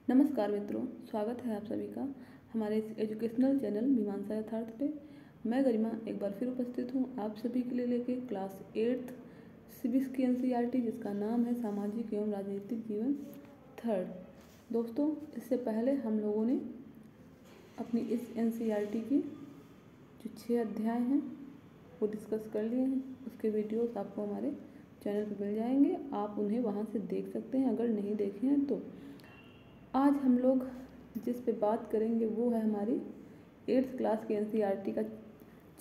नमस्कार मित्रों, स्वागत है आप सभी का हमारे इस एजुकेशनल चैनल मीमांसा यथार्थ पे। मैं गरिमा एक बार फिर उपस्थित हूँ आप सभी के लिए लेके क्लास 8th सिविक्स की एनसीईआरटी जिसका नाम है सामाजिक एवं राजनीतिक जीवन थर्ड। दोस्तों, इससे पहले हम लोगों ने अपनी इस एनसीईआरटी की जो 6 अध्याय हैं वो डिस्कस कर लिए हैं। उसके वीडियोस आपको हमारे चैनल पर मिल जाएंगे, आप उन्हें वहाँ से देख सकते हैं अगर नहीं देखे हैं तो। आज हम लोग जिस पे बात करेंगे वो है हमारी 8th क्लास के एनसीईआरटी का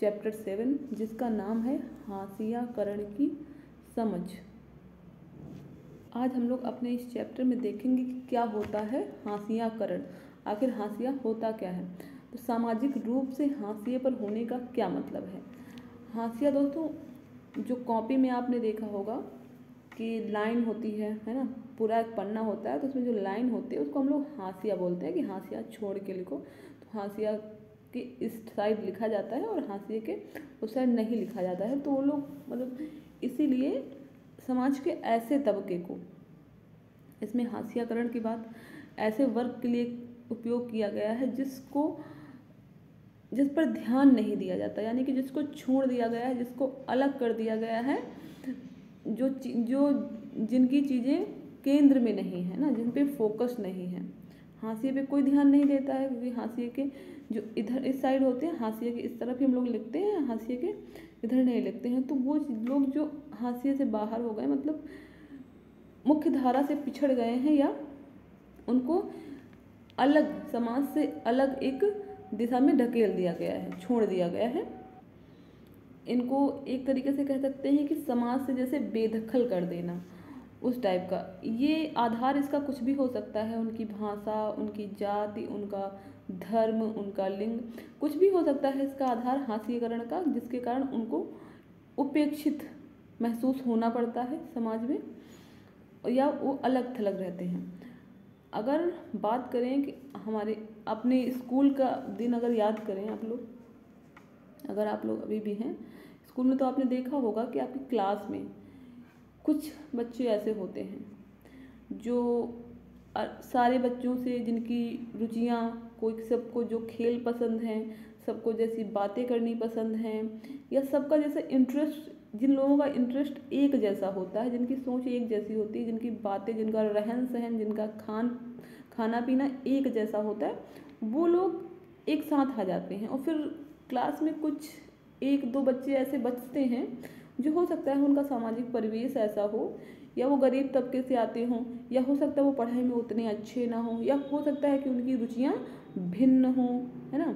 चैप्टर 7 जिसका नाम है हाशियाकरण की समझ। आज हम लोग अपने इस चैप्टर में देखेंगे कि क्या होता है हाशियाकरण, आखिर हाशिया होता क्या है। तो सामाजिक रूप से हाशिए पर होने का क्या मतलब है। हाशिया दोस्तों, जो कॉपी में आपने देखा होगा कि लाइन होती है ना, पूरा एक पन्ना होता है तो उसमें जो लाइन होती है उसको हम लोग हाशिया बोलते हैं कि हाशिया छोड़ के लिखो। तो हाशिया के इस साइड लिखा जाता है और हाशिए के उस साइड नहीं लिखा जाता है। तो वो लोग मतलब इसीलिए समाज के ऐसे तबके को, इसमें हाशियाकरण की बात ऐसे वर्ग के लिए उपयोग किया गया है जिस पर ध्यान नहीं दिया जाता, यानी कि जिसको छोड़ दिया गया है, जिसको अलग कर दिया गया है, जो जिनकी चीज़ें केंद्र में नहीं है ना, जिन पे फोकस नहीं है। हाशिए पे कोई ध्यान नहीं देता है क्योंकि हाशिए के जो इधर इस साइड होते हैं, हाशिए के इस तरफ ही हम लोग लिखते हैं, हाशिए के इधर नहीं लिखते हैं। तो वो लोग जो हाशिए से बाहर हो गए, मतलब मुख्य धारा से पिछड़ गए हैं या उनको अलग, समाज से अलग एक दिशा में ढकेल दिया गया है, छोड़ दिया गया है। इनको एक तरीके से कह सकते हैं कि समाज से जैसे बेदखल कर देना, उस टाइप का। ये आधार इसका कुछ भी हो सकता है, उनकी भाषा, उनकी जाति, उनका धर्म, उनका लिंग, कुछ भी हो सकता है इसका आधार हाशियाकरण का, जिसके कारण उनको उपेक्षित महसूस होना पड़ता है समाज में या वो अलग थलग रहते हैं। अगर बात करें कि हमारे अपने स्कूल का दिन अगर याद करें आप लोग, अगर आप लोग अभी भी हैं स्कूल में, तो आपने देखा होगा कि आपकी क्लास में कुछ बच्चे ऐसे होते हैं जो सारे बच्चों से जिनकी रुचियाँ, कोई सबको जो खेल पसंद हैं, सबको जैसी बातें करनी पसंद हैं, या सबका जैसे इंटरेस्ट, जिन लोगों का इंटरेस्ट एक जैसा होता है, जिनकी सोच एक जैसी होती है, जिनकी बातें, जिनका रहन सहन, जिनका खाना पीना एक जैसा होता है, वो लोग एक साथ आ जाते हैं। और फिर क्लास में कुछ एक दो बच्चे ऐसे बचते हैं जो हो सकता है उनका सामाजिक परिवेश ऐसा हो, या वो गरीब तबके से आते हों, या हो सकता है वो पढ़ाई में उतने अच्छे ना हों, या हो सकता है कि उनकी रुचियाँ भिन्न हों, है ना,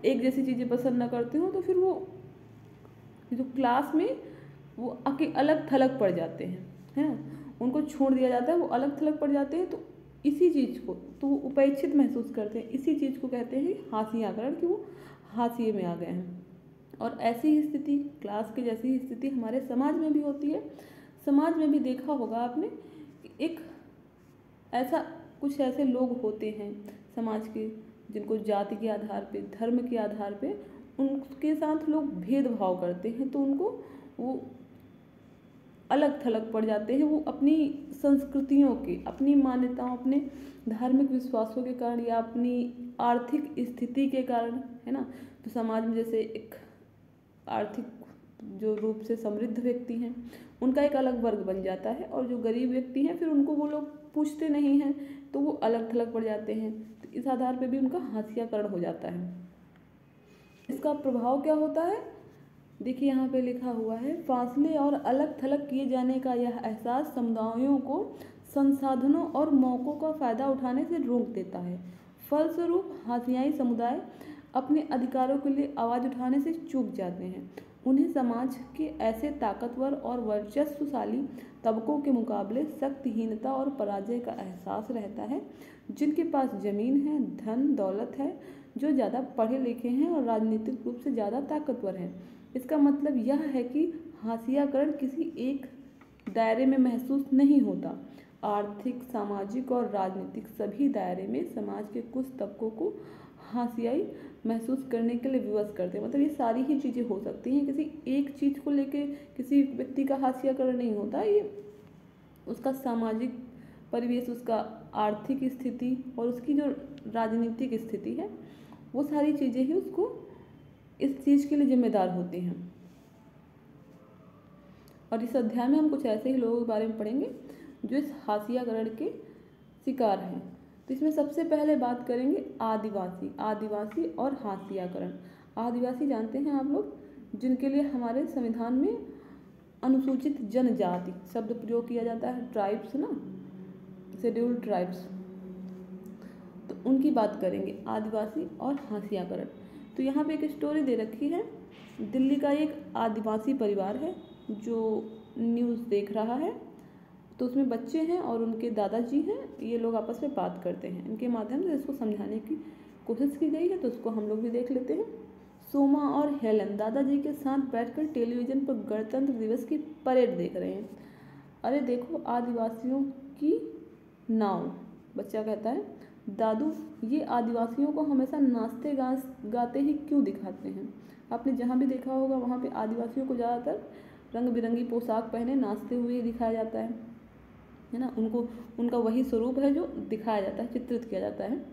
एक जैसी चीज़ें पसंद ना करते हों। तो फिर वो जो क्लास में वो अलग थलग पड़ जाते हैं, है ना, उनको छोड़ दिया जाता है, वो अलग थलग पड़ जाते हैं। तो इसी चीज़ को तो वो उपेक्षित महसूस करते हैं, इसी चीज़ को कहते हैं हाशियाकरण, कि वो हाशिए में आ गए हैं। और ऐसी ही स्थिति, क्लास की जैसी ही स्थिति हमारे समाज में भी होती है। समाज में भी देखा होगा आपने कि एक ऐसा, कुछ ऐसे लोग होते हैं समाज के जिनको जाति के आधार पे, धर्म के आधार पे उनके साथ लोग भेदभाव करते हैं, तो उनको वो अलग थलग पड़ जाते हैं। वो अपनी संस्कृतियों के, अपनी मान्यताओं, अपने धार्मिक विश्वासों के कारण या अपनी आर्थिक स्थिति के कारण, है ना। तो समाज में जैसे एक आर्थिक जो रूप से समृद्ध व्यक्ति हैं उनका एक अलग वर्ग बन जाता है, और जो गरीब व्यक्ति हैं फिर उनको वो लोग पूछते नहीं हैं, तो वो अलग थलग पड़ जाते हैं। तो इस आधार पे भी उनका हाशियाकरण हो जाता है। इसका प्रभाव क्या होता है, देखिए यहाँ पे लिखा हुआ है, फासले और अलग थलग किए जाने का यह एहसास समुदायों को संसाधनों और मौक़ों का फ़ायदा उठाने से रोक देता है। फलस्वरूप हाशियाई समुदाय अपने अधिकारों के लिए आवाज़ उठाने से चूक जाते हैं। उन्हें समाज के ऐसे ताकतवर और वर्चस्वशाली तबकों के मुकाबले शक्तिहीनता और पराजय का एहसास रहता है, जिनके पास ज़मीन है, धन दौलत है, जो ज़्यादा पढ़े लिखे हैं और राजनीतिक रूप से ज़्यादा ताकतवर हैं। इसका मतलब यह है कि हाशियाकरण किसी एक दायरे में महसूस नहीं होता। आर्थिक, सामाजिक और राजनीतिक सभी दायरे में समाज के कुछ तबकों को हाशियाई महसूस करने के लिए विवश करते हैं। मतलब ये सारी ही चीज़ें हो सकती हैं, किसी एक चीज़ को लेके किसी व्यक्ति का हाशियाकरण नहीं होता, ये उसका सामाजिक परिवेश, उसका आर्थिक स्थिति और उसकी जो राजनीतिक स्थिति है, वो सारी चीज़ें ही उसको इस चीज़ के लिए जिम्मेदार होती हैं। और इस अध्याय में हम कुछ ऐसे ही लोगों के बारे में पढ़ेंगे जो इस हाशियाकरण के शिकार हैं। तो इसमें सबसे पहले बात करेंगे आदिवासी और हाशियाकरण। आदिवासी जानते हैं आप लोग, जिनके लिए हमारे संविधान में अनुसूचित जनजाति शब्द प्रयोग किया जाता है, ट्राइब्स ना, शेड्यूल्ड ट्राइब्स, तो उनकी बात करेंगे, आदिवासी और हाशियाकरण। तो यहाँ पे एक स्टोरी दे रखी है। दिल्ली का एक आदिवासी परिवार है जो न्यूज़ देख रहा है। तो उसमें बच्चे हैं और उनके दादाजी हैं, ये लोग आपस में बात करते हैं। इनके माध्यम से इसको समझाने की कोशिश की गई है, तो उसको हम लोग भी देख लेते हैं। सोमा और हेलन दादाजी के साथ बैठकर टेलीविज़न पर गणतंत्र दिवस की परेड देख रहे हैं। अरे देखो आदिवासियों की नाव। बच्चा कहता है, दादू ये आदिवासियों को हमेशा नाचते गाते ही क्यों दिखाते हैं? आपने जहाँ भी देखा होगा वहाँ पे आदिवासियों को ज़्यादातर रंग बिरंगी पोशाक पहने नाचते हुए ही दिखाया जाता है ना। उनका वही स्वरूप है जो दिखाया जाता है, चित्रित किया जाता है।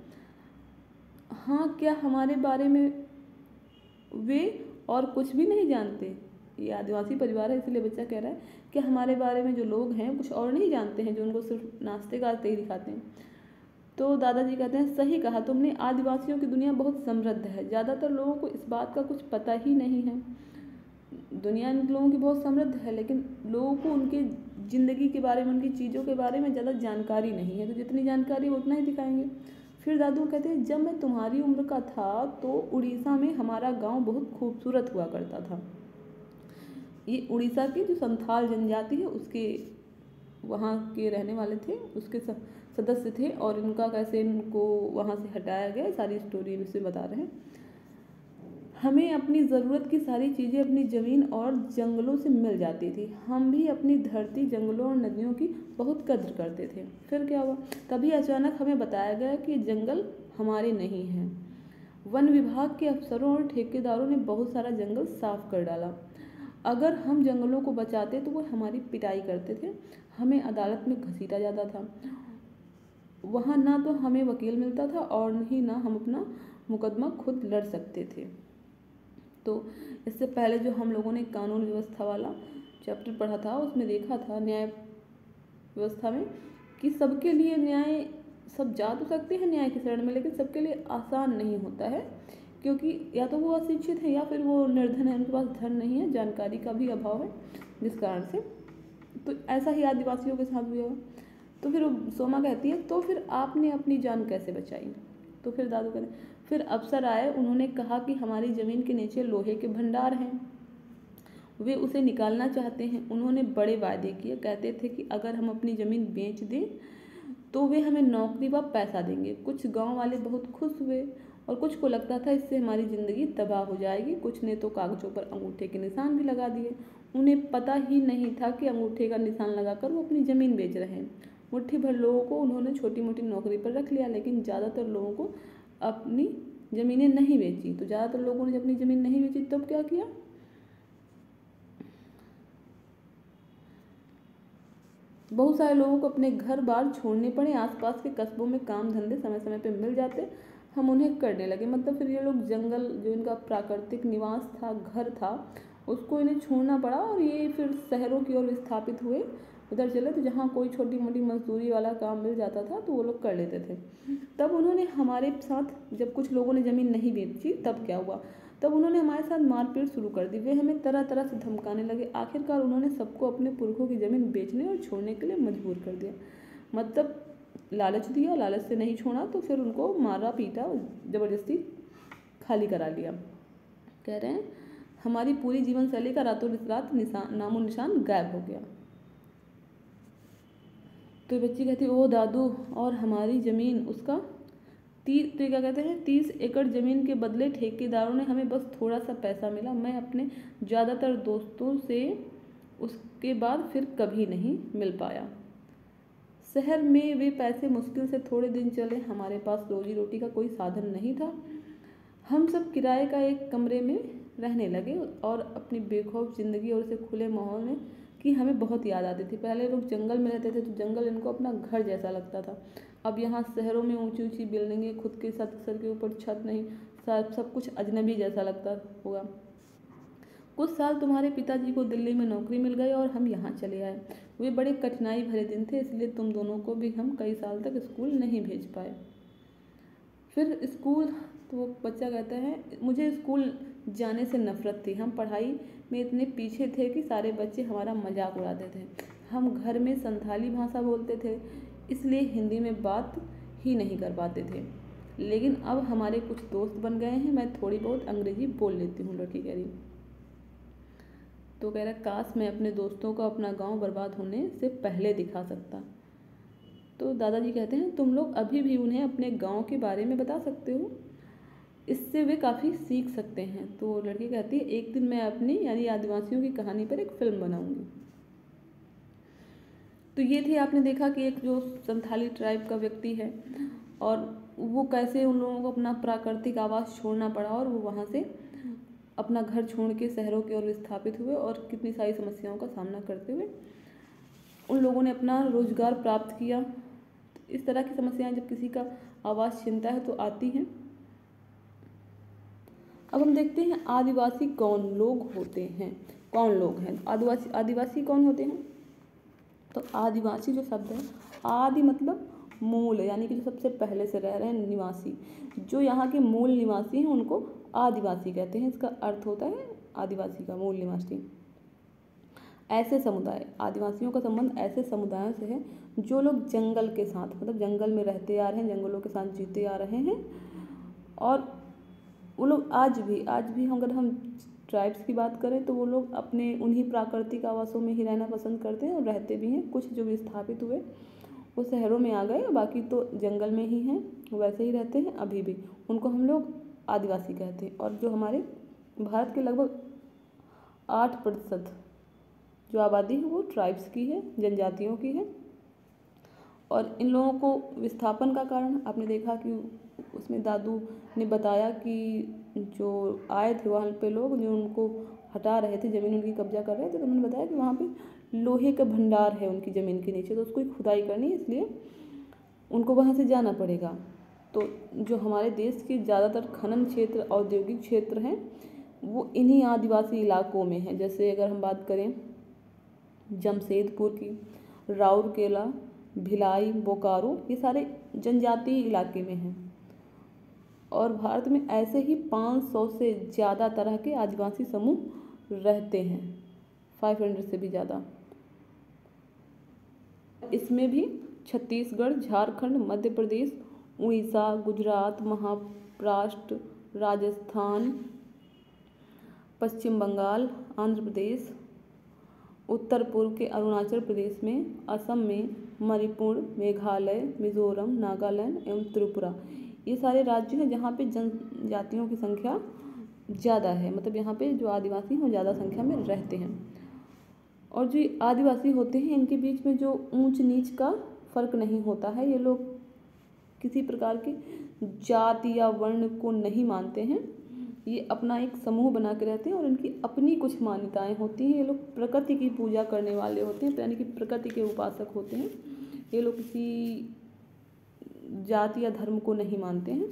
हाँ, क्या हमारे बारे में वे और कुछ भी नहीं जानते? ये आदिवासी परिवार है, इसलिए बच्चा कह रहा है कि हमारे बारे में जो लोग हैं कुछ और नहीं जानते हैं, जो उनको सिर्फ नाचते गाते ही दिखाते हैं। तो दादाजी कहते हैं, सही कहा तुमने, आदिवासियों की दुनिया बहुत समृद्ध है। ज़्यादातर लोगों को इस बात का कुछ पता ही नहीं है। दुनिया इन लोगों की बहुत समृद्ध है, लेकिन लोगों को उनकी ज़िंदगी के बारे में, उनकी चीज़ों के बारे में ज़्यादा जानकारी नहीं है। तो जितनी जानकारी वो उतना ही दिखाएंगे। फिर दादू कहते हैं, जब मैं तुम्हारी उम्र का था तो उड़ीसा में हमारा गांव बहुत खूबसूरत हुआ करता था। ये उड़ीसा की जो संथाल जनजाति है उसके वहाँ के रहने वाले थे, उसके सदस्य थे, और इनका कैसे इनको वहाँ से हटाया गया, सारी स्टोरी इसमें बता रहे हैं। हमें अपनी ज़रूरत की सारी चीज़ें अपनी ज़मीन और जंगलों से मिल जाती थी। हम भी अपनी धरती, जंगलों और नदियों की बहुत कद्र करते थे। फिर क्या हुआ? तभी अचानक हमें बताया गया कि जंगल हमारे नहीं हैं। वन विभाग के अफसरों और ठेकेदारों ने बहुत सारा जंगल साफ कर डाला। अगर हम जंगलों को बचाते तो वो हमारी पिटाई करते थे, हमें अदालत में घसीटा जाता था। वहाँ ना तो हमें वकील मिलता था और ही ना हम अपना मुकदमा खुद लड़ सकते थे। तो इससे पहले जो हम लोगों ने कानून व्यवस्था वाला चैप्टर पढ़ा था, उसमें देखा था न्याय व्यवस्था में कि सबके लिए न्याय, सब जा तो सकते हैं न्याय की शरण में, लेकिन सबके लिए आसान नहीं होता है, क्योंकि या तो वो अशिक्षित है या फिर वो निर्धन है, उनके पास धन नहीं है, जानकारी का भी अभाव है, जिस कारण से। तो ऐसा ही आदिवासियों के साथ भी हुआ। तो फिर सोमा कहती है, तो फिर आपने अपनी जान कैसे बचाई? तो फिर दादू कहते हैं, फिर अफसर आए, उन्होंने कहा कि हमारी ज़मीन के नीचे लोहे के भंडार हैं, वे उसे निकालना चाहते हैं। उन्होंने बड़े वायदे किए, कहते थे कि अगर हम अपनी ज़मीन बेच दें तो वे हमें नौकरी व पैसा देंगे। कुछ गांव वाले बहुत खुश हुए और कुछ को लगता था इससे हमारी ज़िंदगी तबाह हो जाएगी। कुछ ने तो कागज़ों पर अंगूठे के निशान भी लगा दिए। उन्हें पता ही नहीं था कि अंगूठे का निशान लगाकर वो अपनी ज़मीन बेच रहे हैं। मुट्ठी भर लोगों को उन्होंने छोटी मोटी नौकरी पर रख लिया, लेकिन ज़्यादातर लोगों को अपनी ज़मीनें नहीं बेची। तो ज़्यादातर लोगों ने अपनी ज़मीन नहीं बेची, तब क्या किया? बहुत सारे लोगों को अपने घर बार छोड़ने पड़े। आसपास के कस्बों में काम धंधे समय समय पे मिल जाते, हम उन्हें करने लगे। मतलब फिर ये लोग जंगल, जो इनका प्राकृतिक निवास था, घर था, उसको इन्हें छोड़ना पड़ा और ये फिर शहरों की ओर विस्थापित हुए, उधर चले। तो जहाँ कोई छोटी मोटी मजदूरी वाला काम मिल जाता था तो वो लोग कर लेते थे। तब उन्होंने हमारे साथ, जब कुछ लोगों ने ज़मीन नहीं बेची, तब क्या हुआ? तब उन्होंने हमारे साथ मारपीट शुरू कर दी। वे हमें तरह तरह से धमकाने लगे। आखिरकार उन्होंने सबको अपने पुरखों की ज़मीन बेचने और छोड़ने के लिए मजबूर कर दिया। मतलब लालच दिया, लालच से नहीं छोड़ा तो फिर उनको मारा पीटा, ज़बरदस्ती खाली करा लिया। कह रहे हैं हमारी पूरी जीवन शैली का रातों रात नामो निशान गायब हो गया। तो बच्ची कहती, ओ दादू, और हमारी ज़मीन, उसका तो क्या कहते हैं, 30 एकड़ ज़मीन के बदले ठेकेदारों ने हमें बस थोड़ा सा पैसा मिला। मैं अपने ज़्यादातर दोस्तों से उसके बाद फिर कभी नहीं मिल पाया। शहर में वे पैसे मुश्किल से थोड़े दिन चले। हमारे पास रोजी रोटी का कोई साधन नहीं था। हम सब किराए का एक कमरे में रहने लगे और अपनी बेखौफ ज़िंदगी और उसे खुले माहौल में की हमें बहुत याद आती थी। पहले लोग जंगल में रहते थे तो जंगल इनको अपना घर जैसा लगता था। अब यहाँ शहरों में ऊंची ऊंची बिल्डिंगें, खुद के सर के ऊपर छत नहीं, सब कुछ अजनबी जैसा लगता होगा। कुछ साल तुम्हारे पिताजी को दिल्ली में नौकरी मिल गई और हम यहाँ चले आए। वे बड़े कठिनाई भरे दिन थे, इसलिए तुम दोनों को भी हम कई साल तक स्कूल नहीं भेज पाए। फिर स्कूल, तो वो बच्चा कहता है मुझे स्कूल जाने से नफरत थी। हम पढ़ाई में इतने पीछे थे कि सारे बच्चे हमारा मजाक उड़ाते थे। हम घर में संथाली भाषा बोलते थे, इसलिए हिंदी में बात ही नहीं कर पाते थे। लेकिन अब हमारे कुछ दोस्त बन गए हैं, मैं थोड़ी बहुत अंग्रेजी बोल लेती हूँ, लड़की कह रही। तो कह रहा काश मैं अपने दोस्तों को अपना गांव बर्बाद होने से पहले दिखा सकता। तो दादाजी कहते हैं तुम लोग अभी भी उन्हें अपने गांव के बारे में बता सकते हो, इससे वे काफ़ी सीख सकते हैं। तो लड़की कहती है एक दिन मैं अपनी यानी आदिवासियों की कहानी पर एक फिल्म बनाऊंगी। तो ये थी, आपने देखा कि एक जो संथाली ट्राइब का व्यक्ति है और वो कैसे उन लोगों को अपना प्राकृतिक आवास छोड़ना पड़ा और वो वहाँ से अपना घर छोड़ के शहरों की ओर विस्थापित हुए और कितनी सारी समस्याओं का सामना करते हुए उन लोगों ने अपना रोजगार प्राप्त किया। इस तरह की समस्याएं जब किसी का आवास छीनता है तो आती हैं। अब हम देखते हैं आदिवासी कौन लोग होते हैं, कौन लोग हैं आदिवासी कौन होते हैं। तो आदिवासी जो शब्द है, आदि मतलब मूल, यानी कि जो सबसे पहले से रह रहे हैं निवासी, जो यहाँ के मूल निवासी हैं उनको आदिवासी कहते हैं। इसका अर्थ होता है आदिवासी का मूल निवासी। ऐसे समुदाय, आदिवासियों का संबंध ऐसे समुदायों से है जो लोग जंगल के साथ, मतलब जंगल में रहते आ रहे हैं, जंगलों के साथ जीते आ रहे हैं। और वो लोग आज भी अगर हम ट्राइब्स की बात करें तो वो लोग अपने उन्हीं प्राकृतिक आवासों में ही रहना पसंद करते हैं और रहते भी हैं। कुछ जो विस्थापित हुए वो शहरों में आ गए, बाकी तो जंगल में ही हैं, वैसे ही रहते हैं अभी भी। उनको हम लोग आदिवासी कहते हैं। और जो हमारे भारत के लगभग 8% जो आबादी है वो ट्राइब्स की है, जनजातियों की है। और इन लोगों को विस्थापन का कारण आपने देखा कि उसमें दादू ने बताया कि जो आए थे वहाँ पे लोग जो उनको हटा रहे थे, ज़मीन उनकी कब्जा कर रहे थे, तो उन्होंने बताया कि वहाँ पे लोहे का भंडार है उनकी ज़मीन के नीचे, तो उसको खुदाई करनी है, इसलिए उनको वहाँ से जाना पड़ेगा। तो जो हमारे देश के ज़्यादातर खनन क्षेत्र, औद्योगिक क्षेत्र हैं, वो इन्हीं आदिवासी इलाकों में हैं। जैसे अगर हम बात करें जमशेदपुर की, राउरकेला, भिलाई, बोकारो, ये सारे जनजातीय इलाके में हैं। और भारत में ऐसे ही 500 से ज़्यादा तरह के आदिवासी समूह रहते हैं, 500 से भी ज़्यादा। इसमें भी छत्तीसगढ़, झारखंड, मध्य प्रदेश, उड़ीसा, गुजरात, महाराष्ट्र, राजस्थान, पश्चिम बंगाल, आंध्र प्रदेश, उत्तर पूर्व के अरुणाचल प्रदेश में, असम में, मणिपुर, मेघालय, मिजोरम, नागालैंड एवं त्रिपुरा, ये सारे राज्य हैं जहाँ पे जनजातियों की संख्या ज़्यादा है। मतलब यहाँ पे जो आदिवासी हैं वो ज़्यादा संख्या में रहते हैं। और जो आदिवासी होते हैं इनके बीच में जो ऊंच नीच का फ़र्क नहीं होता है। ये लोग किसी प्रकार की जाति या वर्ण को नहीं मानते हैं। ये अपना एक समूह बना के रहते हैं और इनकी अपनी कुछ मान्यताएं होती हैं। ये लोग प्रकृति की पूजा करने वाले होते हैं, यानी कि प्रकृति के उपासक होते हैं। ये लोग किसी जाति या धर्म को नहीं मानते हैं।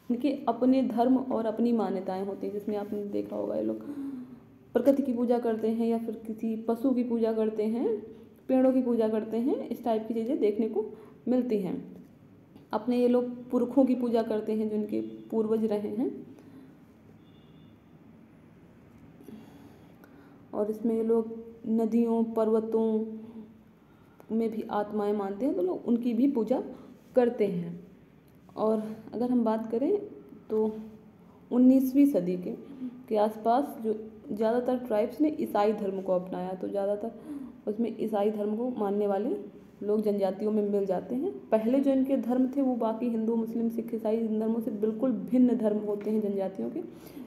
इनके अपने धर्म और अपनी मान्यताएं होती हैं, जिसमें आपने देखा होगा ये लोग प्रकृति की पूजा करते हैं या फिर किसी पशु की पूजा करते हैं, पेड़ों की पूजा करते हैं। इस टाइप की चीज़ें देखने को मिलती हैं। अपने ये लोग पुरखों की पूजा करते हैं, जो इनके पूर्वज रहे हैं। और इसमें ये लोग नदियों, पर्वतों में भी आत्माएं मानते हैं, तो लोग उनकी भी पूजा करते हैं। और अगर हम बात करें तो 19वीं सदी के आसपास जो ज़्यादातर ट्राइब्स ने ईसाई धर्म को अपनाया, तो ज़्यादातर उसमें ईसाई धर्म को मानने वाले लोग जनजातियों में मिल जाते हैं। पहले जो इनके धर्म थे वो बाकी हिंदू, मुस्लिम, सिख, ईसाई धर्मों से बिल्कुल भिन्न धर्म होते हैं जनजातियों के।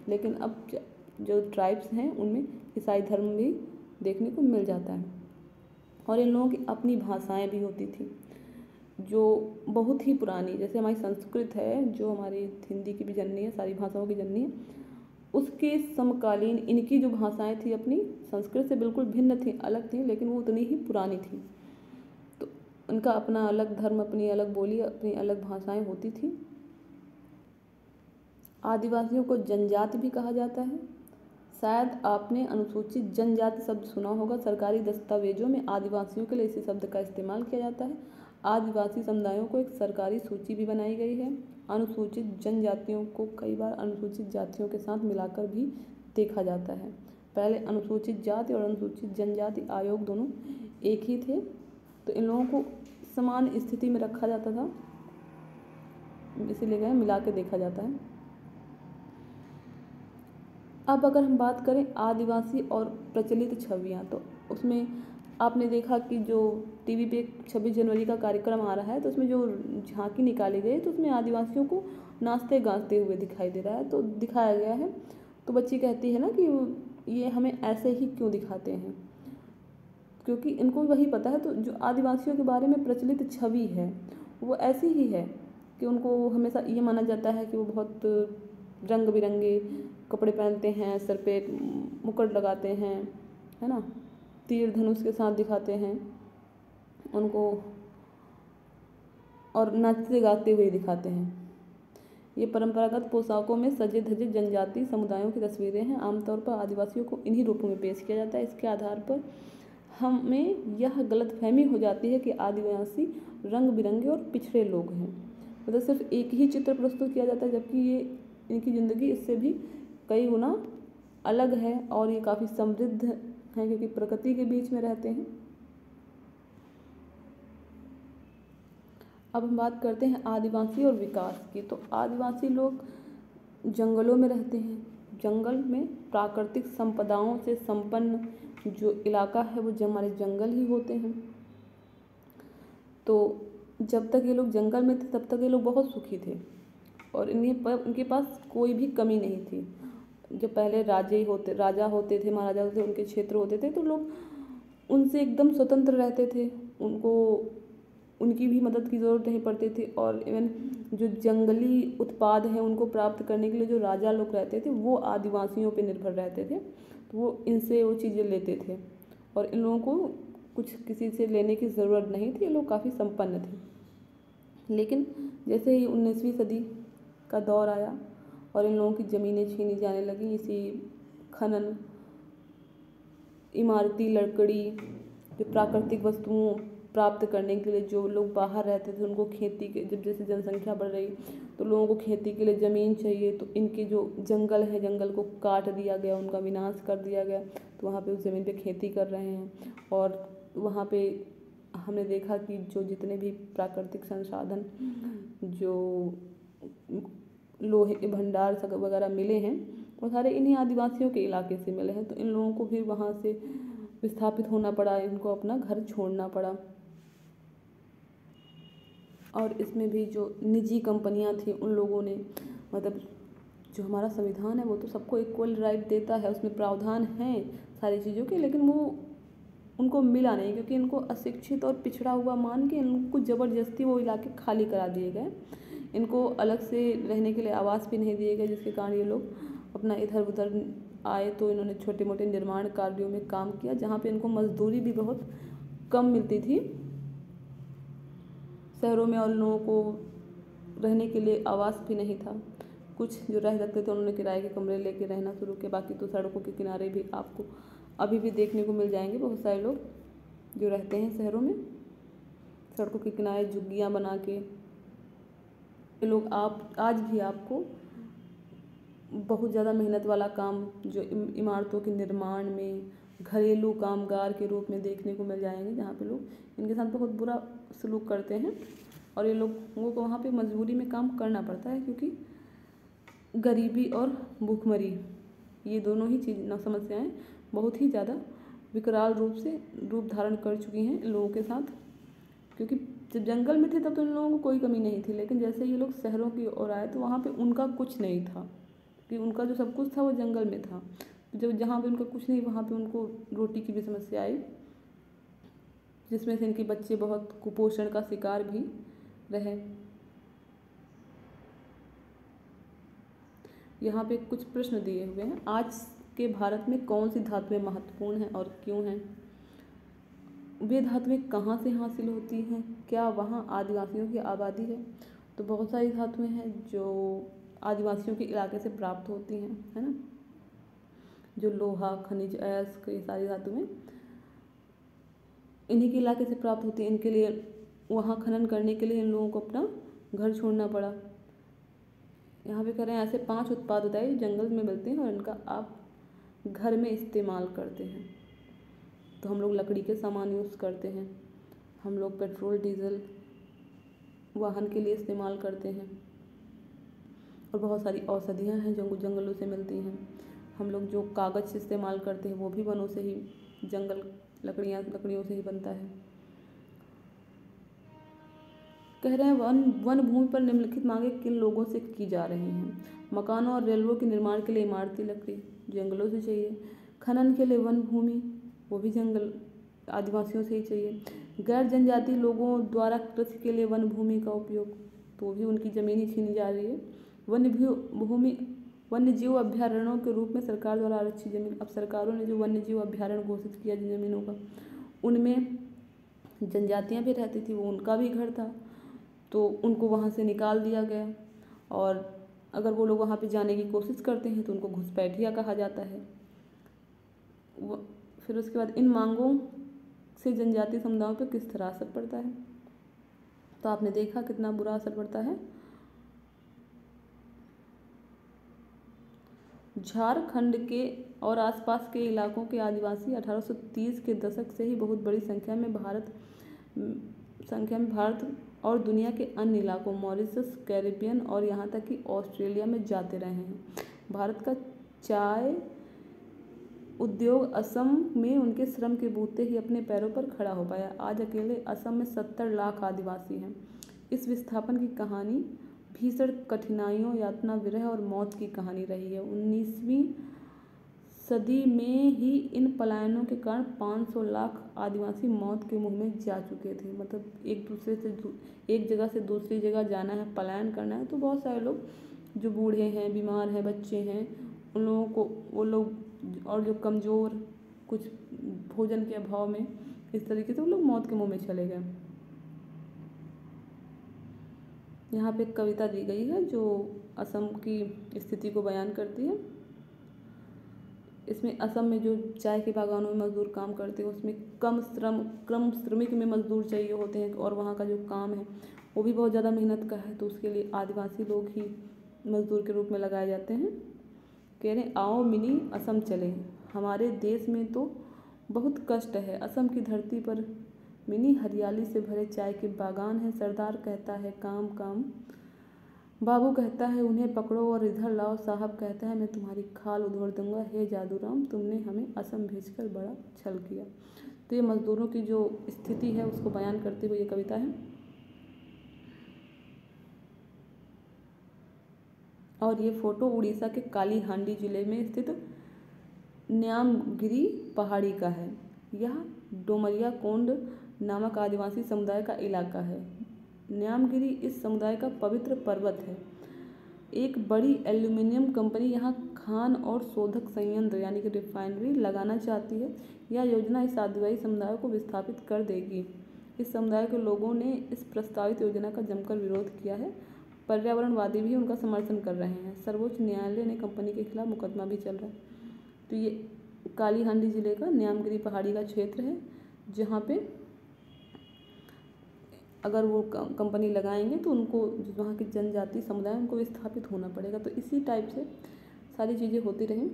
लेकिन अब जो ट्राइब्स हैं उनमें ईसाई धर्म भी देखने को मिल जाता है। और इन लोगों की अपनी भाषाएं भी होती थी जो बहुत ही पुरानी, जैसे हमारी संस्कृत है जो हमारी हिंदी की भी जननी है, सारी भाषाओं की जननी है, उसके समकालीन इनकी जो भाषाएं थी अपनी संस्कृत से बिल्कुल भिन्न थी, अलग थी, लेकिन वो उतनी ही पुरानी थी। तो उनका अपना अलग धर्म, अपनी अलग बोली, अपनी अलग भाषाएं होती थी। आदिवासियों को जनजाति भी कहा जाता है। शायद आपने अनुसूचित जनजाति शब्द सुना होगा। सरकारी दस्तावेजों में आदिवासियों के लिए इसी शब्द का इस्तेमाल किया जाता है। आदिवासी समुदायों को एक सरकारी सूची भी बनाई गई है। अनुसूचित जनजातियों को कई बार अनुसूचित जातियों के साथ मिलाकर भी देखा जाता है। पहले अनुसूचित जाति और अनुसूचित जनजाति आयोग दोनों एक ही थे, तो इन लोगों को समान स्थिति में रखा जाता था, इसीलिए मिला के देखा जाता है। अब अगर हम बात करें आदिवासी और प्रचलित छवियाँ, तो उसमें आपने देखा कि जो टीवी पे 26 जनवरी का कार्यक्रम आ रहा है, तो उसमें जो झांकी निकाली गई, तो उसमें आदिवासियों को नाचते गाते हुए दिखाई दे रहा है, तो दिखाया गया है। तो बच्ची कहती है ना कि ये हमें ऐसे ही क्यों दिखाते हैं, क्योंकि इनको वही पता है। तो जो आदिवासियों के बारे में प्रचलित छवि है वो ऐसी ही है कि उनको हमेशा ये माना जाता है कि वो बहुत रंग बिरंगे कपड़े पहनते हैं, सर पे मुकुट लगाते हैं, है ना, तीर धनुष के साथ दिखाते हैं उनको, और नाचते गाते हुए दिखाते हैं। ये परंपरागत पोशाकों में सजे धजे जनजातीय समुदायों की तस्वीरें हैं। आमतौर पर आदिवासियों को इन्हीं रूपों में पेश किया जाता है। इसके आधार पर हमें यह गलतफहमी हो जाती है कि आदिवासी रंग बिरंगे और पिछड़े लोग हैं, मतलब सिर्फ एक ही चित्र प्रस्तुत किया जाता है, जबकि ये इनकी ज़िंदगी इससे भी कई गुना अलग है और ये काफ़ी समृद्ध हैं, क्योंकि प्रकृति के बीच में रहते हैं। अब हम बात करते हैं आदिवासी और विकास की। तो आदिवासी लोग जंगलों में रहते हैं। जंगल में प्राकृतिक संपदाओं से संपन्न जो इलाका है वो हमारे जंगल ही होते हैं। तो जब तक ये लोग जंगल में थे तब तक ये लोग बहुत सुखी थे और इनके पास कोई भी कमी नहीं थी। जो पहले राजा होते थे, महाराजा होते थे, उनके क्षेत्र होते थे, तो लोग उनसे एकदम स्वतंत्र रहते थे, उनको उनकी भी मदद की ज़रूरत नहीं पड़ती थी। और इवन जो जंगली उत्पाद हैं उनको प्राप्त करने के लिए जो राजा लोग रहते थे वो आदिवासियों पे निर्भर रहते थे, तो वो इनसे वो चीज़ें लेते थे और इन लोगों को कुछ किसी से लेने की ज़रूरत नहीं थी। ये लोग काफ़ी संपन्न थे। लेकिन जैसे ही 19वीं सदी का दौर आया और इन लोगों की ज़मीनें छीनी जाने लगी, इसी खनन, इमारती लकड़ी, जो प्राकृतिक वस्तुओं प्राप्त करने के लिए जो लोग बाहर रहते थे उनको खेती के, जब जैसे जनसंख्या बढ़ रही तो लोगों को खेती के लिए ज़मीन चाहिए, तो इनके जो जंगल है जंगल को काट दिया गया, उनका विनाश कर दिया गया। तो वहाँ पे उस ज़मीन पे खेती कर रहे हैं और वहाँ पे हमने देखा कि जो जितने भी प्राकृतिक संसाधन, जो लोहे के भंडार वगैरह मिले हैं वो सारे इन्हीं आदिवासियों के इलाके से मिले हैं। तो इन लोगों को फिर वहाँ से विस्थापित होना पड़ा, इनको अपना घर छोड़ना पड़ा। और इसमें भी जो निजी कंपनियां थी उन लोगों ने, मतलब जो हमारा संविधान है वो तो सबको इक्वल राइट देता है, उसमें प्रावधान हैं सारी चीज़ों के, लेकिन वो उनको मिला नहीं, क्योंकि इनको अशिक्षित और पिछड़ा हुआ मान के इनको ज़बरदस्ती वो इलाके खाली करा दिए गए। इनको अलग से रहने के लिए आवास भी नहीं दिए गए, जिसके कारण ये लोग अपना इधर उधर आए। तो इन्होंने छोटे मोटे निर्माण कार्यों में काम किया, जहाँ पे इनको मजदूरी भी बहुत कम मिलती थी शहरों में, और लोगों को रहने के लिए आवास भी नहीं था। कुछ जो रह सकते थे उन्होंने किराए के कमरे लेके रहना शुरू किया। बाकी तो सड़कों के किनारे भी आपको अभी भी देखने को मिल जाएंगे बहुत सारे लोग जो रहते हैं शहरों में, सड़कों के किनारे झुग्गियाँ बना के। ये लोग आज भी आपको बहुत ज़्यादा मेहनत वाला काम जो इमारतों के निर्माण में घरेलू कामगार के रूप में देखने को मिल जाएंगे, जहाँ पे लोग इनके साथ बहुत बुरा सलूक करते हैं और ये लोगों को वहाँ पे मजबूरी में काम करना पड़ता है, क्योंकि गरीबी और भूखमरी ये दोनों ही समस्याएं बहुत ही ज़्यादा विकराल रूप धारण कर चुकी हैं इन लोगों के साथ। क्योंकि जब जंगल में थे तब तो इन लोगों को कोई कमी नहीं थी, लेकिन जैसे ये लोग शहरों की ओर आए तो वहाँ पे उनका कुछ नहीं था, कि उनका जो सब कुछ था वो जंगल में था। जब जहाँ पे उनका कुछ नहीं, वहाँ पे उनको रोटी की भी समस्या आई, जिसमें से इनके बच्चे बहुत कुपोषण का शिकार भी रहे। यहाँ पे कुछ प्रश्न दिए हुए हैं। आज के भारत में कौन सी धातुएं महत्वपूर्ण हैं और क्यों हैं? वे धातुएं कहाँ से हासिल होती हैं? क्या वहाँ आदिवासियों की आबादी है? तो बहुत सारी धातुएं हैं जो आदिवासियों के इलाके से प्राप्त होती हैं, है ना। जो लोहा, खनिज, अयस्क, ये सारी धातुएं इन्हीं के इलाके से प्राप्त होती हैं। इनके लिए वहाँ खनन करने के लिए इन लोगों को अपना घर छोड़ना पड़ा। यहाँ पे कह रहे हैं ऐसे 5 उत्पाद बताइए जंगल में मिलते हैं और इनका आप घर में इस्तेमाल करते हैं। तो हम लोग लकड़ी के सामान यूज़ करते हैं, हम लोग पेट्रोल डीजल वाहन के लिए इस्तेमाल करते हैं, और बहुत सारी औषधियाँ हैं जो जंगलों से मिलती हैं। हम लोग जो कागज़ इस्तेमाल करते हैं वो भी वनों से ही, जंगल लकड़ियों से ही बनता है। कह रहे हैं वन भूमि पर निम्नलिखित मांगें किन लोगों से की जा रही हैं? मकानों और रेलवे के निर्माण के लिए इमारती लकड़ी जंगलों से चाहिए। खनन के लिए वन भूमि, वो भी जंगल आदिवासियों से ही चाहिए। गैर जनजातीय लोगों द्वारा कृषि के लिए वन भूमि का उपयोग, तो भी उनकी ज़मीन ही छीनी जा रही है। वन्य जीव अभ्यारण्यों के रूप में सरकार द्वारा आरक्षित जमीन, अब सरकारों ने जो वन्य जीव अभ्यारण्य घोषित किया जिन जमीनों का, उनमें जनजातियाँ भी रहती थी, वो उनका भी घर था, तो उनको वहाँ से निकाल दिया गया। और अगर वो लोग वहाँ पे जाने की कोशिश करते हैं तो उनको घुसपैठिया कहा जाता है। फिर उसके बाद इन मांगों से जनजातीय समुदायों पर किस तरह असर पड़ता है? तो आपने देखा कितना बुरा असर पड़ता है। झारखंड के और आसपास के इलाकों के आदिवासी 1830 के दशक से ही बहुत बड़ी संख्या में भारत और दुनिया के अन्य इलाकों मॉरिशस, कैरिबियन और यहाँ तक कि ऑस्ट्रेलिया में जाते रहे हैं। भारत का चाय उद्योग असम में उनके श्रम के बूते ही अपने पैरों पर खड़ा हो पाया। आज अकेले असम में 70 लाख आदिवासी हैं। इस विस्थापन की कहानी भीषण कठिनाइयों, यातना, विरह और मौत की कहानी रही है। 19वीं सदी में ही इन पलायनों के कारण 500 लाख आदिवासी मौत के मुंह में जा चुके थे। मतलब एक जगह से दूसरी जगह जाना है, पलायन करना है, तो बहुत सारे लोग जो बूढ़े हैं, बीमार हैं, बच्चे हैं, उन लोगों को, वो लोग और जो कमज़ोर, कुछ भोजन के अभाव में, इस तरीके से वो लोग मौत के मुंह में चले गए। यहाँ पे एक कविता दी गई है जो असम की स्थिति को बयान करती है। इसमें असम में जो चाय के बागानों में मजदूर काम करते हैं उसमें कम श्रमिक में मजदूर चाहिए होते हैं, और वहाँ का जो काम है वो भी बहुत ज़्यादा मेहनत का है, तो उसके लिए आदिवासी लोग ही मजदूर के रूप में लगाए जाते हैं। कह रहे आओ मिनी असम चले, हमारे देश में तो बहुत कष्ट है। असम की धरती पर मिनी हरियाली से भरे चाय के बागान है। सरदार कहता है काम काम, बाबू कहता है उन्हें पकड़ो और इधर लाओ, साहब कहता है मैं तुम्हारी खाल उधोड़ दूंगा, हे जादूराम तुमने हमें असम भेजकर बड़ा छल किया। तो ये मजदूरों की जो स्थिति है उसको बयान करते हुए ये कविता है। और ये फ़ोटो उड़ीसा के काली हांडी जिले में स्थित न्यामगिरी पहाड़ी का है। यह डोमरिया कोंड नामक आदिवासी समुदाय का इलाका है। न्यामगिरी इस समुदाय का पवित्र पर्वत है। एक बड़ी एल्यूमिनियम कंपनी यहाँ खान और शोधक संयंत्र यानी कि रिफाइनरी लगाना चाहती है। यह योजना इस आदिवासी समुदाय को विस्थापित कर देगी। इस समुदाय के लोगों ने इस प्रस्तावित योजना का जमकर विरोध किया है। पर्यावरणवादी भी उनका समर्थन कर रहे हैं। सर्वोच्च न्यायालय ने कंपनी के खिलाफ मुकदमा भी चल रहा है। तो ये काली हांडी जिले का न्यामगिरी पहाड़ी का क्षेत्र है, जहाँ पे अगर वो कंपनी लगाएंगे तो उनको, जो वहाँ के जनजाति समुदाय, उनको विस्थापित होना पड़ेगा। तो इसी टाइप से सारी चीज़ें होती रहें।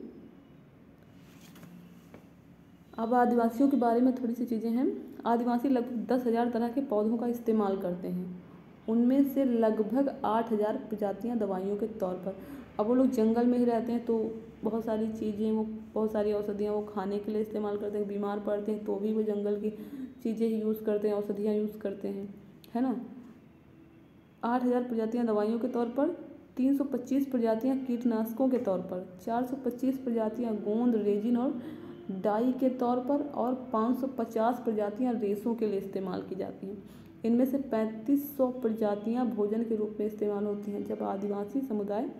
अब आदिवासियों के बारे में थोड़ी सी चीज़ें हैं। आदिवासी लगभग 10,000 तरह के पौधों का इस्तेमाल करते हैं। उनमें से लगभग 8,000 प्रजातियाँ दवाइयों के तौर पर। अब वो लोग जंगल में ही रहते हैं तो बहुत सारी चीज़ें, वो बहुत सारी औषधियाँ वो खाने के लिए इस्तेमाल करते हैं। बीमार पड़ते हैं तो भी वो जंगल की चीज़ें ही यूज़ करते हैं, औषधियाँ यूज़ करते हैं, है ना। 8,000 प्रजातियाँ दवाइयों के तौर पर, 325 प्रजातियाँ कीटनाशकों के तौर पर, 425 प्रजातियाँ गोंद, रेजिन और डाई के तौर पर, और 550 प्रजातियाँ रेशों के लिए इस्तेमाल की जाती हैं। इनमें से 3500 प्रजातियाँ भोजन के रूप में इस्तेमाल होती हैं। जब आदिवासी समुदाय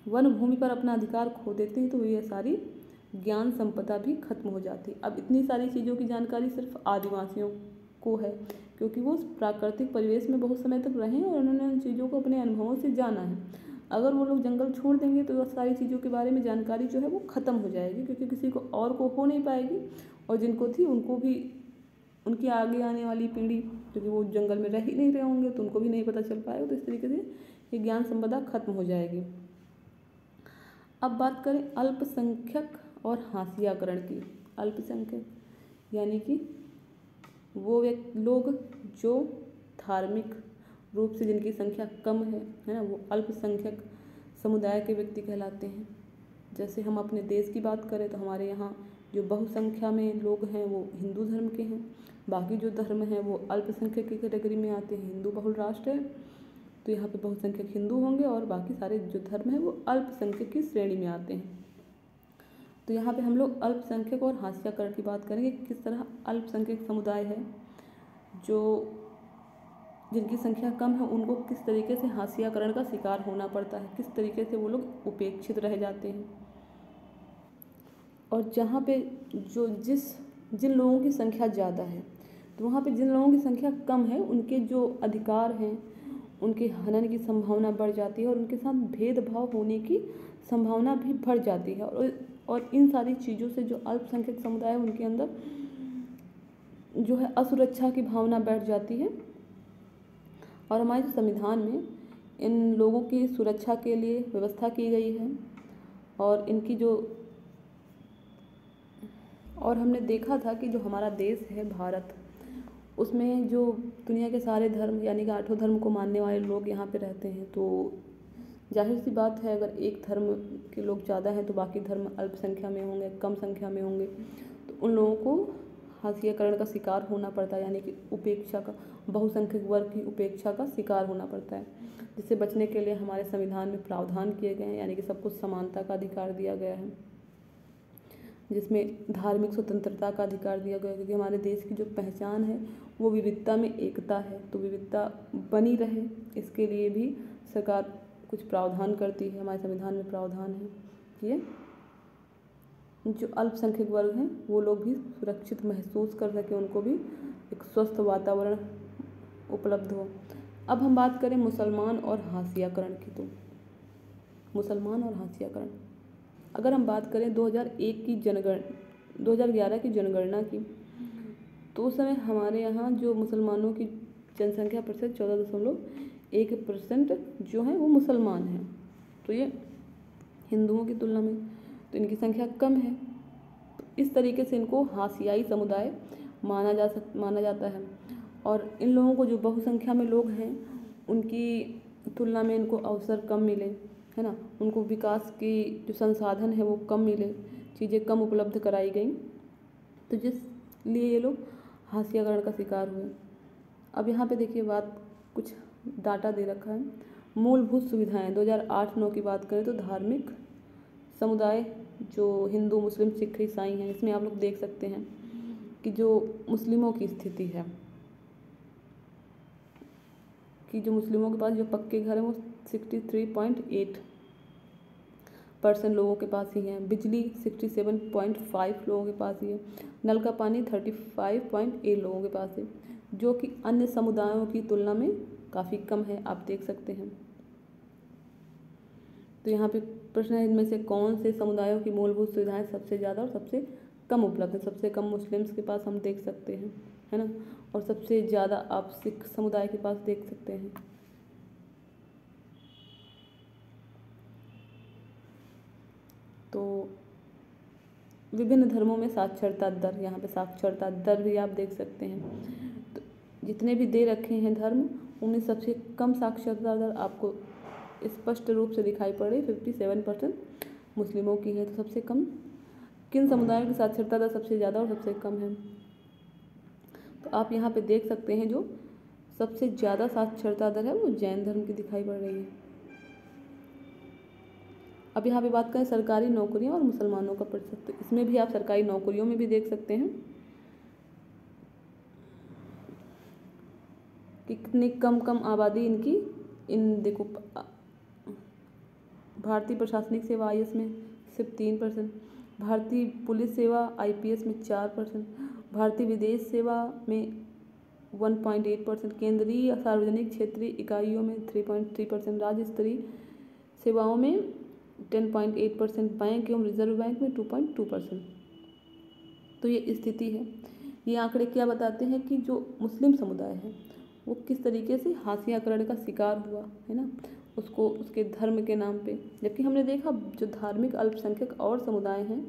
वन भूमि पर अपना अधिकार खो देते हैं तो ये सारी ज्ञान संपदा भी खत्म हो जाती। अब इतनी सारी चीज़ों की जानकारी सिर्फ आदिवासियों को है, क्योंकि वो प्राकृतिक परिवेश में बहुत समय तक रहे और उन्होंने उन चीज़ों को अपने अनुभवों से जाना है। अगर वो लोग जंगल छोड़ देंगे तो सारी चीज़ों के बारे में जानकारी जो है वो ख़त्म हो जाएगी, क्योंकि किसी को और को हो नहीं पाएगी, और जिनको थी उनको भी, उनकी आगे आने वाली पीढ़ी, क्योंकि वो जंगल में रह ही नहीं रहे होंगे तो उनको भी नहीं पता चल पाएगा। तो इस तरीके से ये ज्ञान संपदा खत्म हो जाएगी। अब बात करें अल्पसंख्यक और हाशियाकरण की। अल्पसंख्यक यानी कि वो लोग जो धार्मिक रूप से जिनकी संख्या कम है ना, वो अल्पसंख्यक समुदाय के व्यक्ति कहलाते हैं। जैसे हम अपने देश की बात करें तो हमारे यहाँ जो बहुसंख्या में लोग हैं वो हिंदू धर्म के हैं, बाकी जो धर्म हैं वो अल्पसंख्यक की कैटेगरी में आते हैं। हिंदू बहुल राष्ट्र है तो यहाँ पे बहुसंख्यक हिंदू होंगे और बाकी सारे जो धर्म हैं वो अल्पसंख्यक की श्रेणी में आते हैं। तो यहाँ पे हम लोग अल्पसंख्यक और हाशियाकरण की बात करेंगे, किस तरह अल्पसंख्यक समुदाय है जो जिनकी संख्या कम है उनको किस तरीके से हाशियाकरण का शिकार होना पड़ता है, किस तरीके से वो लोग उपेक्षित रह जाते हैं। और जहाँ पे जिन लोगों की संख्या ज़्यादा है तो वहाँ पे जिन लोगों की संख्या कम है उनके जो अधिकार हैं उनके हनन की संभावना बढ़ जाती है और उनके साथ भेदभाव होने की संभावना भी बढ़ जाती है। और इन सारी चीज़ों से जो अल्पसंख्यक समुदाय है उनके अंदर जो है असुरक्षा की भावना बैठ जाती है। और हमारे संविधान में इन लोगों की सुरक्षा के लिए व्यवस्था की गई है। और हमने देखा था कि जो हमारा देश है भारत, उसमें जो दुनिया के सारे धर्म यानी कि 8 धर्म को मानने वाले लोग यहाँ पे रहते हैं। तो जाहिर सी बात है अगर एक धर्म के लोग ज़्यादा हैं तो बाकी धर्म अल्पसंख्या में होंगे, कम संख्या में होंगे, तो उन लोगों को हाशियाकरण का शिकार होना पड़ता है, यानी कि उपेक्षा का, बहुसंख्यक वर्ग की उपेक्षा का शिकार होना पड़ता है। जिससे बचने के लिए हमारे संविधान में प्रावधान किए गए हैं, यानी कि सबको समानता का अधिकार दिया गया है, जिसमें धार्मिक स्वतंत्रता का अधिकार दिया गया है। क्योंकि हमारे देश की जो पहचान है वो विविधता में एकता है, तो विविधता बनी रहे इसके लिए भी सरकार कुछ प्रावधान करती है। हमारे संविधान में प्रावधान है कि जो अल्पसंख्यक वर्ग हैं वो लोग भी सुरक्षित महसूस कर सकें, उनको भी एक स्वस्थ वातावरण उपलब्ध हो। अब हम बात करें मुसलमान और हाशियाकरण की। तो मुसलमान और हाशियाकरण, अगर हम बात करें 2011 की जनगणना की, तो उस समय हमारे यहाँ जो मुसलमानों की जनसंख्या प्रतिशत 14.1% जो है वो मुसलमान हैं। तो ये हिंदुओं की तुलना में तो इनकी संख्या कम है। तो इस तरीके से इनको हाशियाई समुदाय माना जाता है। और इन लोगों को जो बहुसंख्या में लोग हैं उनकी तुलना में इनको अवसर कम मिले, है ना, उनको विकास की जो संसाधन है वो कम मिले, चीज़ें कम उपलब्ध कराई गई, तो जिसलिए ये लोग हाशियाकरण का शिकार हुए। अब यहाँ पे देखिए बात, कुछ डाटा दे रखा है। मूलभूत सुविधाएं 2008-9 की बात करें तो धार्मिक समुदाय जो हिंदू, मुस्लिम, सिख, ईसाई हैं, इसमें आप लोग देख सकते हैं कि जो मुस्लिमों की स्थिति है कि जो मुस्लिमों के पास जो पक्के घर हैं वो 63.8% लोगों के पास ही हैं। बिजली 67.5 लोगों के पास ही है। नल का पानी 35.8 लोगों के पास है, जो कि अन्य समुदायों की तुलना में काफ़ी कम है, आप देख सकते हैं। तो यहाँ पे प्रश्न है, इनमें से कौन से समुदायों की मूलभूत सुविधाएं सबसे ज़्यादा और सबसे कम उपलब्ध है। सबसे कम मुस्लिम्स के पास हम देख सकते हैं, है ना, और सबसे ज़्यादा आप सिख समुदाय के पास देख सकते हैं। तो विभिन्न धर्मों में साक्षरता दर, यहाँ पे साक्षरता दर भी आप देख सकते हैं। तो जितने भी दे रखे हैं धर्म, उनमें सबसे कम साक्षरता दर आपको स्पष्ट रूप से दिखाई पड़ रही 57% मुस्लिमों की है। तो सबसे कम किन समुदायों की साक्षरता दर सबसे ज़्यादा और सबसे कम है, तो आप यहाँ पे देख सकते हैं जो सबसे ज़्यादा साक्षरता दर है वो जैन धर्म की दिखाई पड़ रही है। अब यहाँ पे बात करें सरकारी नौकरियाँ और मुसलमानों का प्रतिशत, तो इसमें भी आप सरकारी नौकरियों में भी देख सकते हैं कि कितनी कम आबादी इनकी, देखो भारतीय प्रशासनिक सेवा IAS में सिर्फ 3%, भारतीय पुलिस सेवा IPS में 4%, भारतीय विदेश सेवा में 1.8%, केंद्रीय सार्वजनिक क्षेत्रीय इकाइयों में 3.3%, राज्य स्तरीय सेवाओं में 10.8%, बैंक एवं रिजर्व बैंक में 2.2%। तो ये स्थिति है। ये आंकड़े क्या बताते हैं कि जो मुस्लिम समुदाय है वो किस तरीके से हाशियाकरण का शिकार हुआ है ना, उसको उसके धर्म के नाम पे। जबकि हमने देखा जो धार्मिक अल्पसंख्यक और समुदाय हैं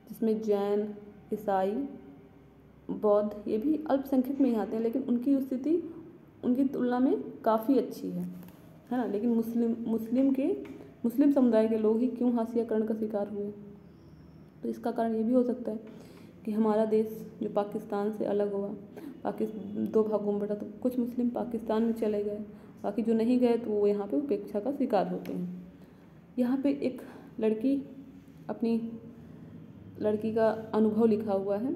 जिसमें जैन, ईसाई, बौद्ध, ये भी अल्पसंख्यक में ही आते हैं, लेकिन उनकी स्थिति उनकी तुलना में काफ़ी अच्छी है ना। लेकिन मुस्लिम समुदाय के लोग ही क्यों हाशियाकरण का शिकार हुए? तो इसका कारण ये भी हो सकता है कि हमारा देश जो पाकिस्तान से अलग हुआ, पाकिस्तान 2 भागों में बटा, तो कुछ मुस्लिम पाकिस्तान में चले गए, बाकी जो नहीं गए तो वो यहाँ पे उपेक्षा का शिकार होते हैं। यहाँ पे एक अपनी लड़की का अनुभव लिखा हुआ है।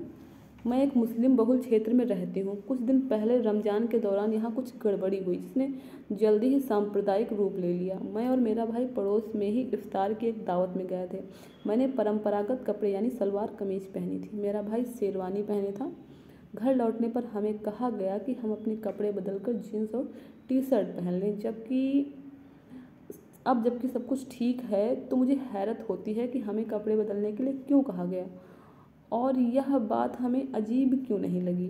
मैं एक मुस्लिम बहुल क्षेत्र में रहती हूँ। कुछ दिन पहले रमज़ान के दौरान यहाँ कुछ गड़बड़ी हुई जिसने जल्दी ही सांप्रदायिक रूप ले लिया। मैं और मेरा भाई पड़ोस में ही इफ्तार की एक दावत में गए थे। मैंने परंपरागत कपड़े यानी सलवार कमीज पहनी थी, मेरा भाई शेरवानी पहने था। घर लौटने पर हमें कहा गया कि हम अपने कपड़े बदलकर जीन्स और टी-शर्ट पहन लें। जबकि सब कुछ ठीक है तो मुझे हैरत होती है कि हमें कपड़े बदलने के लिए क्यों कहा गया और यह बात हमें अजीब क्यों नहीं लगी।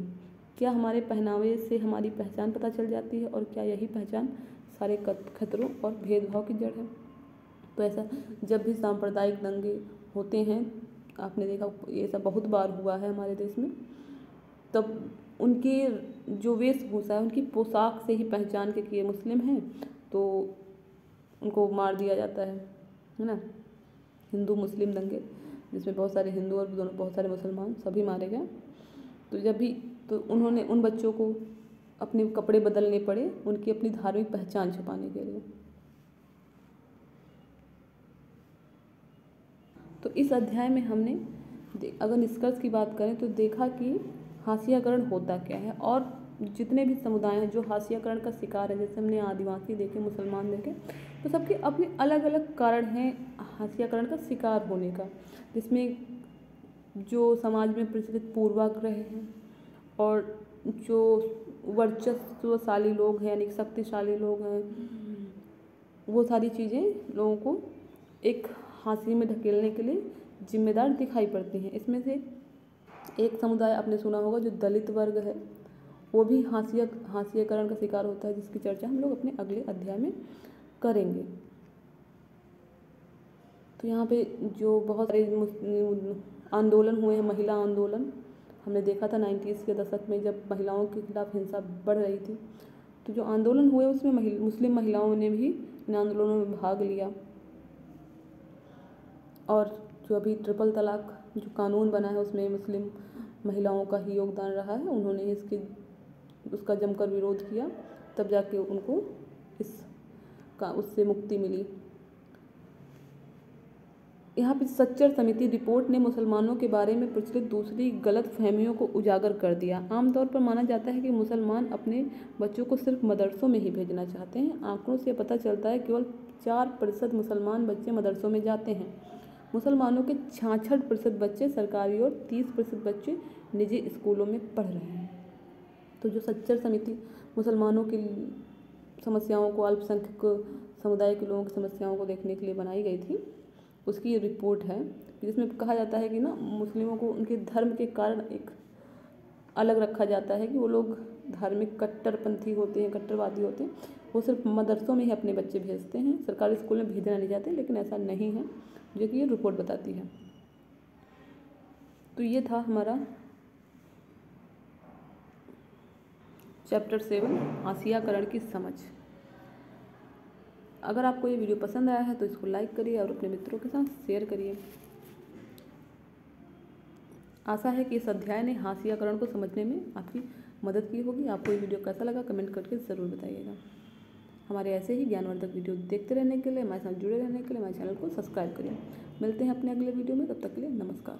क्या हमारे पहनावे से हमारी पहचान पता चल जाती है और क्या यही पहचान सारे खतरों और भेदभाव की जड़ है? तो ऐसा जब भी सांप्रदायिक दंगे होते हैं, आपने देखा ये सब बहुत बार हुआ है हमारे देश में, तब उनके जो वेशभूषा है, उनकी पोशाक से ही पहचान के कि ये मुस्लिम हैं तो उनको मार दिया जाता है ना। हिंदू मुस्लिम दंगे जिसमें बहुत सारे हिंदू और बहुत सारे मुसलमान सभी मारे गए। तो उन्होंने उन बच्चों को अपने कपड़े बदलने पड़े उनकी अपनी धार्मिक पहचान छुपाने के लिए। तो इस अध्याय में हमने अगर निष्कर्ष की बात करें तो देखा कि हाशियाकरण होता क्या है और जितने भी समुदाय हैं जो हाशियाकरण का शिकार है, जैसे हमने आदिवासी देखे, मुसलमान देखे, तो सबके अपने अलग अलग कारण हैं हाशियाकरण का शिकार होने का, जिसमें जो समाज में प्रचलित पूर्वाग्रह हैं और जो वर्चस्वशाली लोग हैं यानी शक्तिशाली लोग हैं, वो सारी चीज़ें लोगों को एक हाशिए में ढकेलने के लिए जिम्मेदार दिखाई पड़ती हैं। इसमें से एक समुदाय आपने सुना होगा जो दलित वर्ग है, वो भी हाशियाकरण का शिकार होता है, जिसकी चर्चा हम लोग अपने अगले अध्याय में करेंगे। तो यहाँ पे जो बहुत सारे आंदोलन हुए हैं, महिला आंदोलन हमने देखा था 90s के दशक में जब महिलाओं के खिलाफ हिंसा बढ़ रही थी, तो जो आंदोलन हुए उसमें मुस्लिम महिलाओं ने भी इन आंदोलनों में भाग लिया। और जो अभी ट्रिपल तलाक जो कानून बना है उसमें मुस्लिम महिलाओं का ही योगदान रहा है, उन्होंने उसका जमकर विरोध किया, तब जाके उनको उससे मुक्ति मिली। यहाँ पे सच्चर समिति रिपोर्ट ने मुसलमानों के बारे में प्रचलित दूसरी गलत फहमियों को उजागर कर दिया। आमतौर पर माना जाता है कि मुसलमान अपने बच्चों को सिर्फ मदरसों में ही भेजना चाहते हैं। आंकड़ों से पता चलता है केवल 4% मुसलमान बच्चे मदरसों में जाते हैं। मुसलमानों के 66% बच्चे सरकारी और 30% बच्चे निजी स्कूलों में पढ़ रहे हैं। तो जो सच्चर समिति मुसलमानों की समस्याओं को, अल्पसंख्यक समुदाय के लोगों की समस्याओं को देखने के लिए बनाई गई थी, उसकी रिपोर्ट है जिसमें कहा जाता है कि ना मुस्लिमों को उनके धर्म के कारण एक अलग रखा जाता है कि वो लोग धार्मिक कट्टरपंथी होते हैं, कट्टरवादी होते हैं, वो सिर्फ मदरसों में ही अपने बच्चे भेजते हैं, सरकारी स्कूल में भेजना नहीं चाहते, लेकिन ऐसा नहीं है जो कि ये रिपोर्ट बताती है। तो ये था हमारा चैप्टर 7 हाशियाकरण की समझ। अगर आपको ये वीडियो पसंद आया है तो इसको लाइक करिए और अपने मित्रों के साथ शेयर करिए। आशा है कि इस अध्याय ने हाशियाकरण को समझने में आपकी मदद की होगी। आपको ये वीडियो कैसा लगा कमेंट करके ज़रूर बताइएगा। हमारे ऐसे ही ज्ञानवर्धक वीडियो देखते रहने के लिए, हमारे साथ जुड़े रहने के लिए हमारे चैनल को सब्सक्राइब करिए। मिलते हैं अपने अगले वीडियो में, तब तक के लिए नमस्कार।